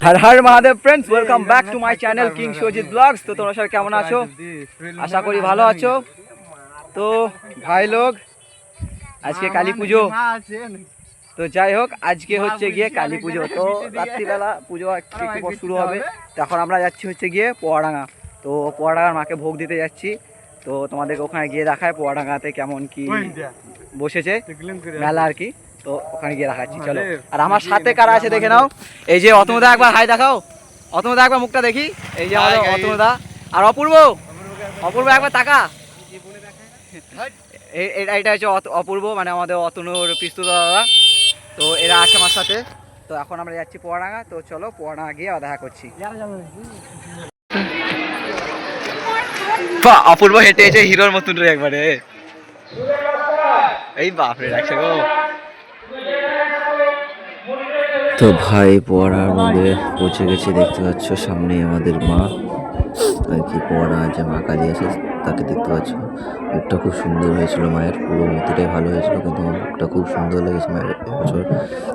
Har Har Mahadev friends, welcome back to my channel king Sajit blogs. তো তোমরা সবাই কেমন আছো? আশা করি ভালো আছো। তো ভাই লোক, আজকে কালী পুজো, তো যাই হোক আজকে হচ্ছে গিয়ে কালী পুজো। তো রাত্রিবেলা পুজো একটু পর শুরু হবে। তো এখন আমরা যাচ্ছি হচ্ছে গিয়ে পোয়াডাঙ্গা। তো পোয়াডাঙ্গার মাকে ভোগ দিতে যাচ্ছি। তো তোমাদেরকে ওখানে গিয়ে দেখায় পোয়াডাঙ্গাতে কেমন কি বসেছে মেলা আর কি। তো ওখানে গিয়ে দেখাচ্ছি, চলো। আর আমার সাথে কারা আছে দেখে নাও। এই যে অতনুদা, একবার হাই দেখাও। অতনুদা একবার মুখটা দেখি। এই যে আমাদের অতনুদা। আর অপূর্ব, অপূর্ব একবার তাকা। এটা হচ্ছে অপূর্ব, মানে আমাদের অতনুর পিস্তুদা দাদা। তো এরা আছে আমার সাথে। তো এখন আমরা যাচ্ছি পোয়াডাঙ্গা। তো চলো পোয়াডাঙ্গা গিয়ে দেখা করছি। অপূর্ব হেঁটে এসে হিরোর মতন রে একবারে। এই বাপরে রাখছে গো। তো ভাই পোয়াড়ার মধ্যে পৌঁছে গেছি, দেখতে পাচ্ছ সামনেই আমাদের মা আর কি। পোয়াড়া যে মা কালী আছে তাকে দেখতে পাচ্ছ। মুখটা খুব সুন্দর হয়েছিল মায়ের, পুরো মূর্তিটাই ভালো হয়েছিল, কিন্তু মুখটা খুব সুন্দর লেগেছে মায়ের এবছর।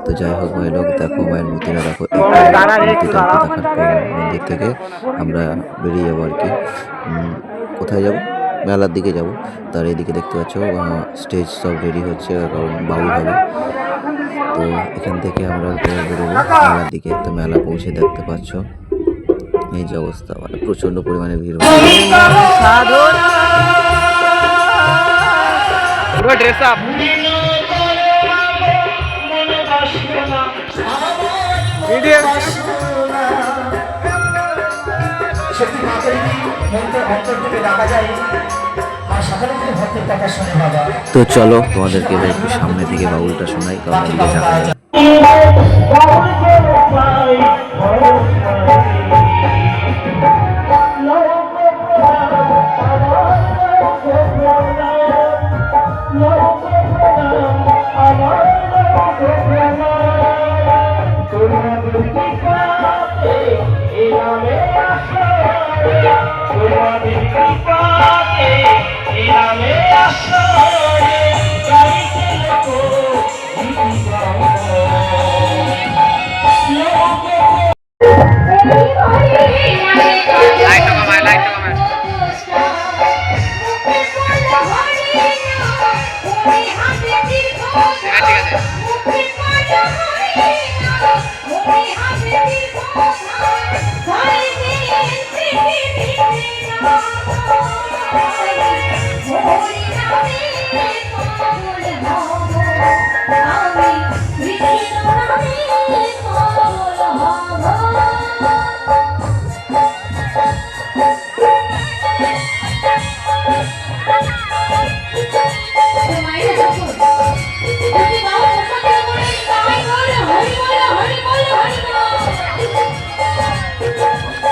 তো যাই হোক ভাই লোক, দেখো মায়ের মূর্তিটা দেখো। মূর্তিটা দেখার পর মন্দির থেকে আমরা বেরিয়ে যাবো আর কি। কোথায় যাব? মেলার দিকে যাব। তার এদিকে দেখতে পাচ্ছ স্টেজ সব রেডি হচ্ছে, কারণ বাউল হবে। তো এখান থেকে আমরা বেরোবো মেলার দিকে। তো মেলা পৌঁছে দেখতে পাচ্ছ এই যে অবস্থা, মানে প্রচন্ড পরিমাণে ভিড়। তো চলো তোমাদেরকে এবার একটু সামনে থেকে বাউলটা শোনাই, কারণ এদিকে দেখা যায়।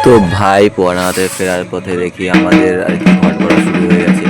তো ভাই পোয়াড়াতে ফেরার পথে দেখি আমাদের আর কি ঘট ভরা শুরু হয়ে গেছে।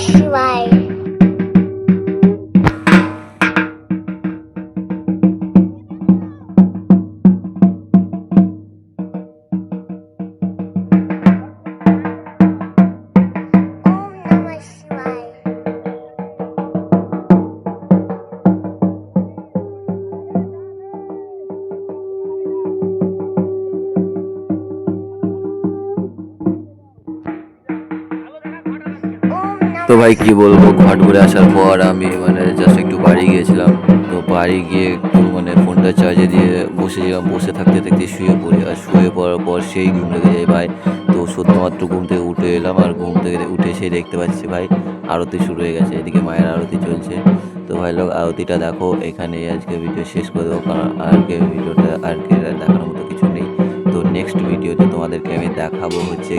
शिवाय। তো ভাই কি বলবো, ঘাট ঘুরে আসার পর আমি মানে জাস্ট একটু বাড়ি গিয়েছিলাম। তো বাড়ি গিয়ে একটু মানে ফোনটা চার্জে দিয়ে বসেছিলাম, বসে থাকতে থাকতে শুয়ে পড়ি। আর শুয়ে পড়ার পর সেই ঘুম লেগে যায় ভাই। তো শুধুমাত্র ঘুম থেকে উঠে এলাম, আর ঘুম থেকে উঠে সেই দেখতে পাচ্ছি ভাই আরতি শুরু হয়ে গেছে, এদিকে মায়ের আরতি চলছে। তো ভাই লোক আরতিটা দেখো। এখানে আজকে ভিডিও শেষ করে দেবো, কারণ আজকে ভিডিওটা আর কি দেখানোর মতো কিছু নেই। তো নেক্সট ভিডিওতে তোমাদেরকে আমি দেখাবো হচ্ছে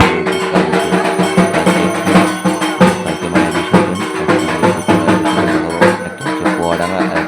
হাওয়াডাঙ্গা আর